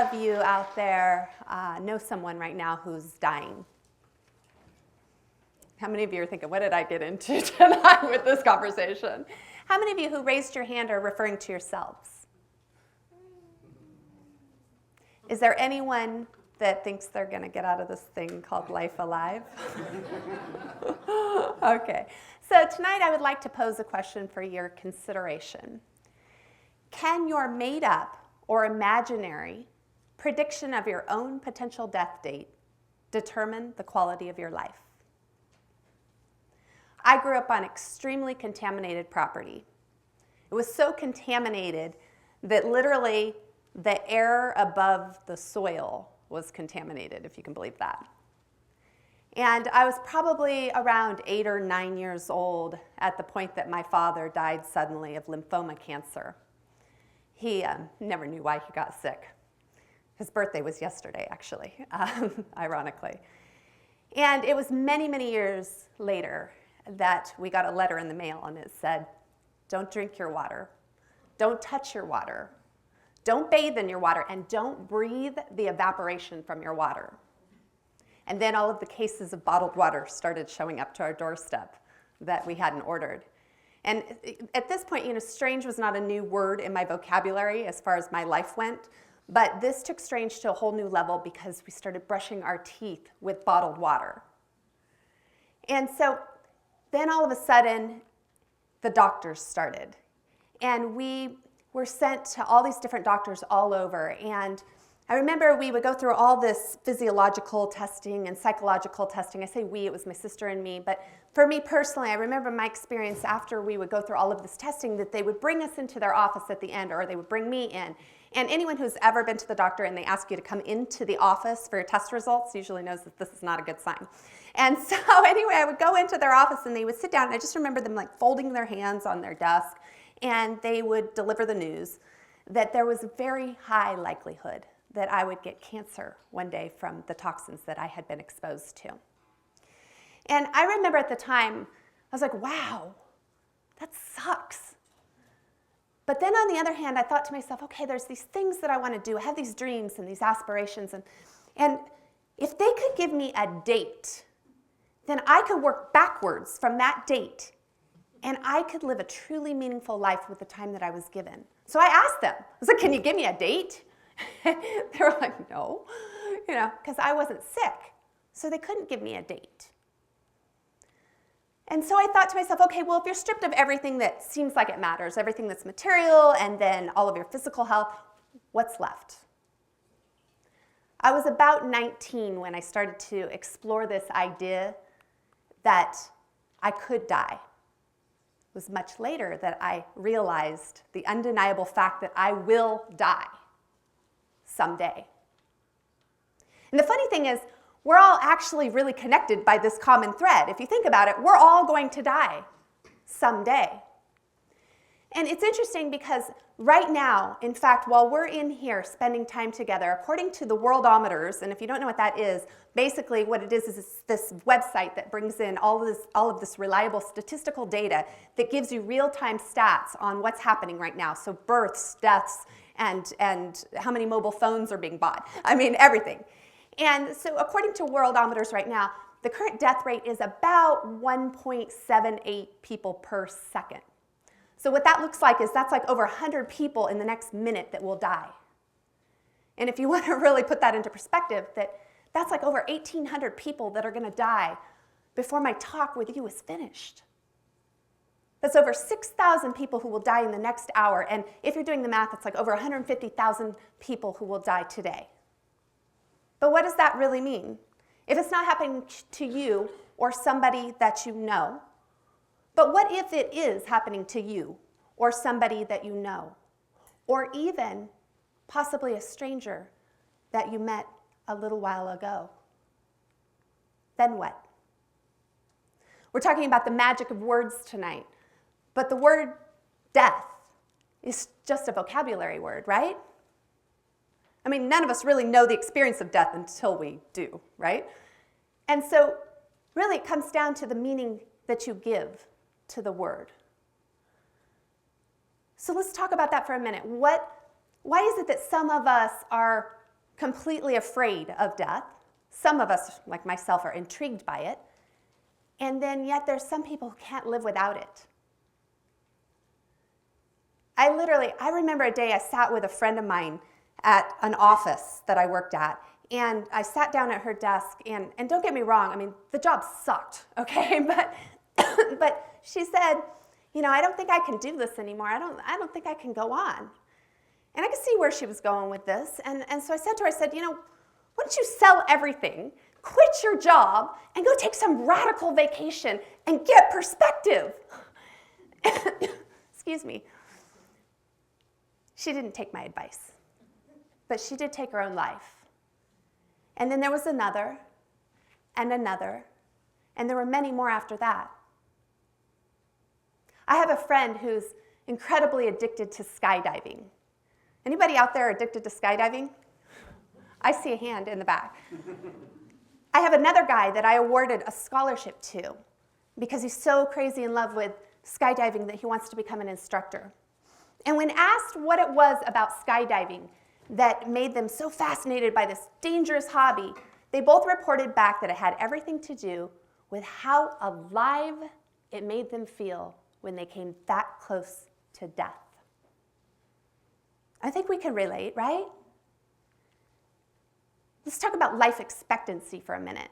of you out there know someone right now who's dying? How many of you are thinking, what did I get into tonight with this conversation? How many of you who raised your hand are referring to yourselves? Is there anyone that thinks they're going to get out of this thing called life alive? Okay. So tonight I would like to pose a question for your consideration. Can your made-up or imaginary prediction of your own potential death date determine the quality of your life? I grew up on extremely contaminated property. It was so contaminated that literally the air above the soil was contaminated, if you can believe that. And I was probably around 8 or 9 years old at the point that my father died suddenly of lymphoma cancer. He never knew why he got sick. His birthday was yesterday, actually, ironically. And it was many, many years later that we got a letter in the mail, and it said, don't drink your water, don't touch your water, don't bathe in your water, and don't breathe the evaporation from your water. And then all of the cases of bottled water started showing up to our doorstep that we hadn't ordered. And at this point, strange was not a new word in my vocabulary as far as my life went, but this took strange to a whole new level because we started brushing our teeth with bottled water. And so then all of a sudden, the doctors started. And we were sent to all these different doctors all over. And I remember we would go through all this physiological testing and psychological testing. I say we, it was my sister and me. But for me personally, I remember my experience after we would go through all of this testing that they would bring us into their office at the end, or they would bring me in. And anyone who's ever been to the doctor and they ask you to come into the office for your test results usually knows that this is not a good sign. And so anyway, I would go into their office and they would sit down, and I just remember them like folding their hands on their desk, and they would deliver the news that there was a very high likelihood that I would get cancer one day from the toxins that I had been exposed to. And I remember at the time, I was like, wow, that sucks. But then on the other hand, I thought to myself, okay, there's these things that I want to do. I have these dreams and these aspirations. And if they could give me a date, then I could work backwards from that date, and I could live a truly meaningful life with the time that I was given. So I asked them, I was like, can you give me a date? They were like, no, because I wasn't sick. So they couldn't give me a date. And so I thought to myself, okay, well, if you're stripped of everything that seems like it matters, everything that's material, and then all of your physical health, what's left? I was about 19 when I started to explore this idea that I could die. It was much later that I realized the undeniable fact that I will die someday. And the funny thing is, we're all actually really connected by this common thread. If you think about it, we're all going to die someday. And it's interesting because right now, in fact, while we're in here spending time together, according to the Worldometers, and if you don't know what that is, basically what it is this website that brings in all of this reliable statistical data that gives you real-time stats on what's happening right now. So births, deaths, and how many mobile phones are being bought. I mean, everything. And so according to Worldometers right now, the current death rate is about 1.78 people per second. So what that looks like is that's like over 100 people in the next minute that will die. And if you want to really put that into perspective, that's like over 1,800 people that are going to die before my talk with you is finished. That's over 6,000 people who will die in the next hour. And if you're doing the math, it's like over 150,000 people who will die today. But what does that really mean? If it's not happening to you or somebody that you know, but what if it is happening to you or somebody that you know, or even possibly a stranger that you met a little while ago? Then what? We're talking about the magic of words tonight, but the word death is just a vocabulary word, right? I mean, none of us really know the experience of death until we do, right? And so really it comes down to the meaning that you give to the word. So let's talk about that for a minute. Why is it that some of us are completely afraid of death. Some of us, like myself, are intrigued by it. And then yet there's some people who can't live without it. I remember a day I sat with a friend of mine at an office that I worked at, and I sat down at her desk, and don't get me wrong, I mean, the job sucked, okay? But she said, I don't think I can do this anymore. I don't think I can go on. And I could see where she was going with this. And so I said to her, why don't you sell everything, quit your job, and go take some radical vacation and get perspective? Excuse me. She didn't take my advice, but she did take her own life. And then there was another, and another, and there were many more after that. I have a friend who's incredibly addicted to skydiving. Anybody out there addicted to skydiving? I see a hand in the back. I have another guy that I awarded a scholarship to because he's so crazy in love with skydiving that he wants to become an instructor. And when asked what it was about skydiving that made them so fascinated by this dangerous hobby, they both reported back that it had everything to do with how alive it made them feel when they came that close to death. I think we can relate, right? Let's talk about life expectancy for a minute.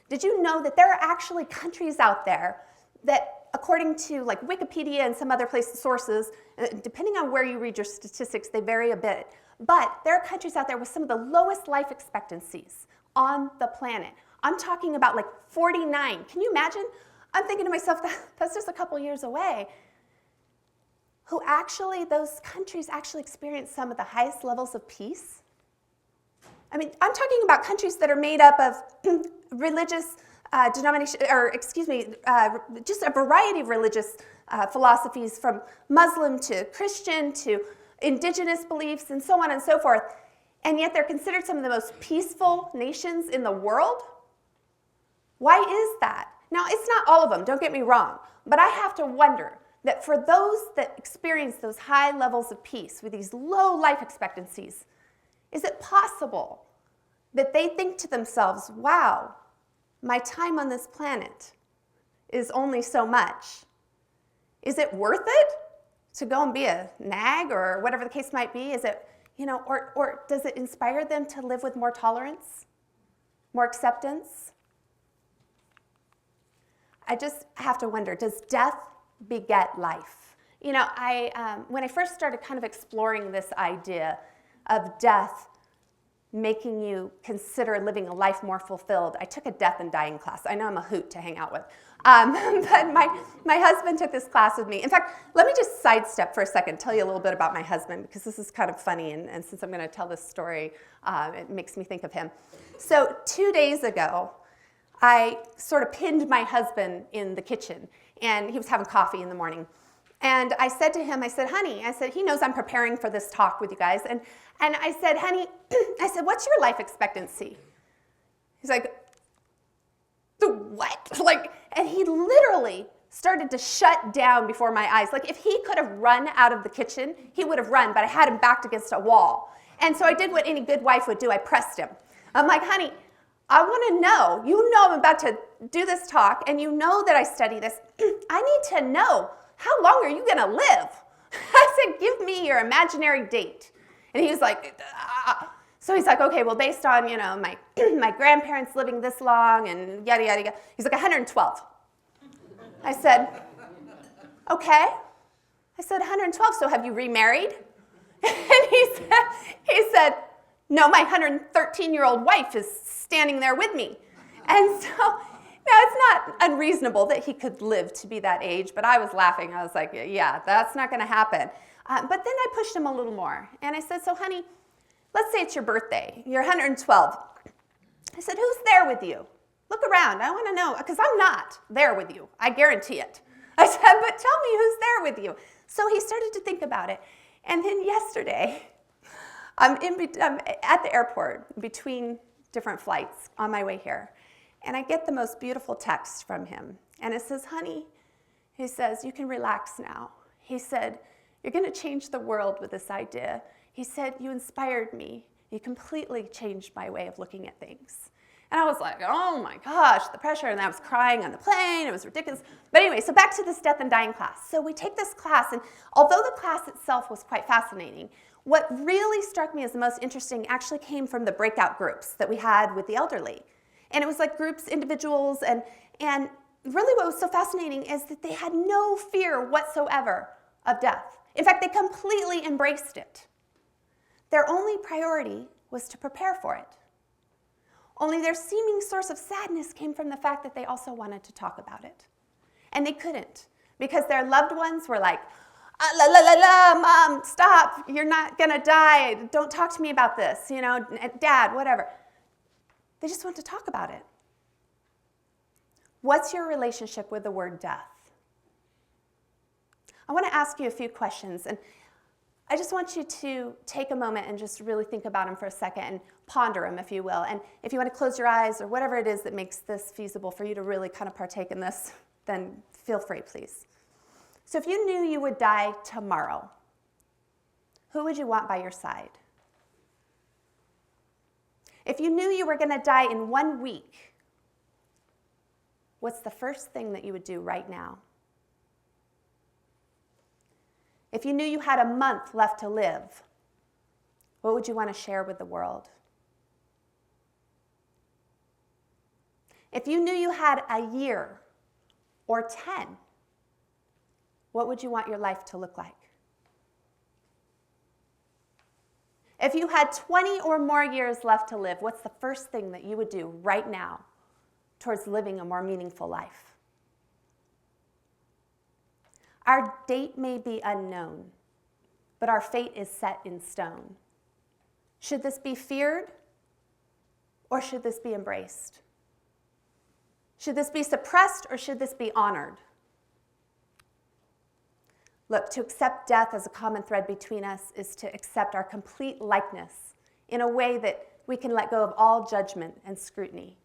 Did you know that there are actually countries out there that, according to like Wikipedia and some other sources, depending on where you read your statistics, they vary a bit, but there are countries out there with some of the lowest life expectancies on the planet. I'm talking about like 49. Can you imagine? I'm thinking to myself, that's just a couple years away. Those countries actually experience some of the highest levels of peace. I mean, I'm talking about countries that are made up of religious just a variety of religious philosophies, from Muslim to Christian to indigenous beliefs and so on and so forth. And yet they're considered some of the most peaceful nations in the world. Why is that? Now, it's not all of them, don't get me wrong, but I have to wonder that for those that experience those high levels of peace with these low life expectancies, is it possible that they think to themselves, wow, my time on this planet is only so much. Is it worth it to go and be a nag or whatever the case might be? Is it, or does it inspire them to live with more tolerance, more acceptance? I just have to wonder, does death beget life? When I first started kind of exploring this idea of death making you consider living a life more fulfilled, I took a death and dying class. I know I'm a hoot to hang out with. But my husband took this class with me. In fact, let me just sidestep for a second, tell you a little bit about my husband, because this is kind of funny, and since I'm going to tell this story, it makes me think of him. So 2 days ago, I sort of pinned my husband in the kitchen, and he was having coffee in the morning. And I said to him, honey, he knows I'm preparing for this talk with you guys. And I said, honey, what's your life expectancy? He's like, the what? And he literally started to shut down before my eyes. Like, if he could have run out of the kitchen, he would have run, but I had him backed against a wall. And so I did what any good wife would do. I pressed him. I'm like, honey, I want to know. You know I'm about to do this talk, and you know that I study this. I need to know, how long are you going to live? I said, give me your imaginary date. And he was like, ah. So he's like, okay, well, based on, my grandparents living this long and yada, yada, yada. He's like, 112. I said, okay. I said, 112, so have you remarried? And he said, no, my 113-year-old wife is standing there with me. And so now it's not unreasonable that he could live to be that age, but I was laughing. I was like, yeah, that's not going to happen. But then I pushed him a little more, and I said, so honey, let's say it's your birthday. You're 112. I said, who's there with you? Look around. I want to know, because I'm not there with you. I guarantee it. I said, but tell me who's there with you. So he started to think about it. And then yesterday, I'm at the airport between different flights on my way here. And I get the most beautiful text from him. And it says, honey, he says, you can relax now. He said, you're going to change the world with this idea. He said, you inspired me. You completely changed my way of looking at things. And I was like, oh my gosh, the pressure, and I was crying on the plane, it was ridiculous. But anyway, so back to this death and dying class. So we take this class, and although the class itself was quite fascinating, what really struck me as the most interesting actually came from the breakout groups that we had with the elderly. And it was like groups, individuals, and really what was so fascinating is that they had no fear whatsoever of death. In fact, they completely embraced it. Their only priority was to prepare for it. Only their seeming source of sadness came from the fact that they also wanted to talk about it. And they couldn't, because their loved ones were like, la la la la, Mom, stop, you're not gonna die, don't talk to me about this, Dad, whatever. They just want to talk about it. What's your relationship with the word death? I want to ask you a few questions, and I just want you to take a moment and just really think about them for a second and ponder them, if you will. And if you want to close your eyes or whatever it is that makes this feasible for you to really kind of partake in this, then feel free, please. So if you knew you would die tomorrow, who would you want by your side? If you knew you were going to die in 1 week, what's the first thing that you would do right now? If you knew you had a month left to live, what would you want to share with the world? If you knew you had a year or 10, what would you want your life to look like? If you had 20 or more years left to live, what's the first thing that you would do right now towards living a more meaningful life? Our date may be unknown, but our fate is set in stone. Should this be feared, or should this be embraced? Should this be suppressed, or should this be honored? Look, to accept death as a common thread between us is to accept our complete likeness in a way that we can let go of all judgment and scrutiny.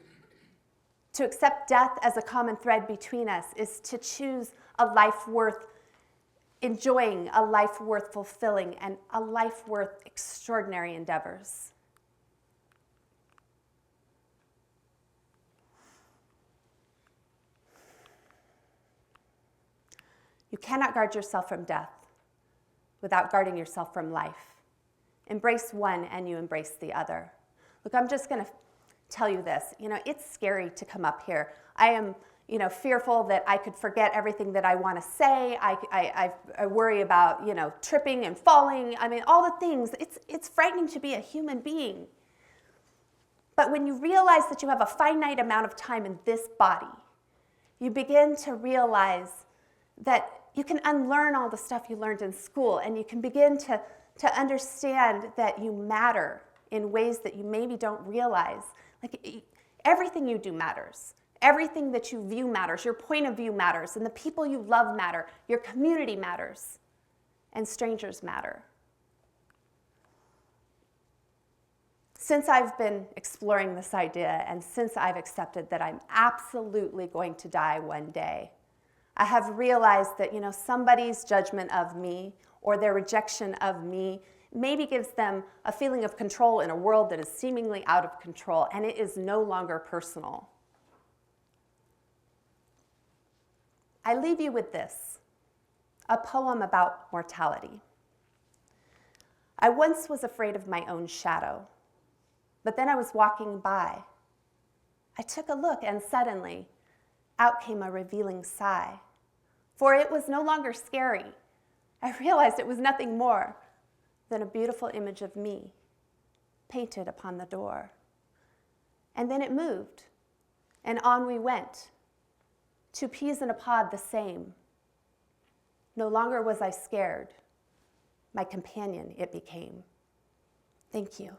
To accept death as a common thread between us is to choose a life worth enjoying, a life worth fulfilling, and a life worth extraordinary endeavors. You cannot guard yourself from death without guarding yourself from life. Embrace one and you embrace the other. Look, I'm just going to tell you this. It's scary to come up here. I am fearful that I could forget everything that I want to say. I worry about, tripping and falling. I mean, all the things. It's frightening to be a human being. But when you realize that you have a finite amount of time in this body, you begin to realize that you can unlearn all the stuff you learned in school, and you can begin to understand that you matter in ways that you maybe don't realize. Like, everything you do matters. Everything that you view matters. Your point of view matters. And the people you love matter. Your community matters. And strangers matter. Since I've been exploring this idea, and since I've accepted that I'm absolutely going to die one day, I have realized that, somebody's judgment of me or their rejection of me maybe gives them a feeling of control in a world that is seemingly out of control, and it is no longer personal. I leave you with this, a poem about mortality. I once was afraid of my own shadow, but then I was walking by. I took a look, and suddenly, out came a revealing sigh. For it was no longer scary. I realized it was nothing more than a beautiful image of me painted upon the door. And then it moved, and on we went. 2 peas in a pod the same. No longer was I scared. My companion it became. Thank you.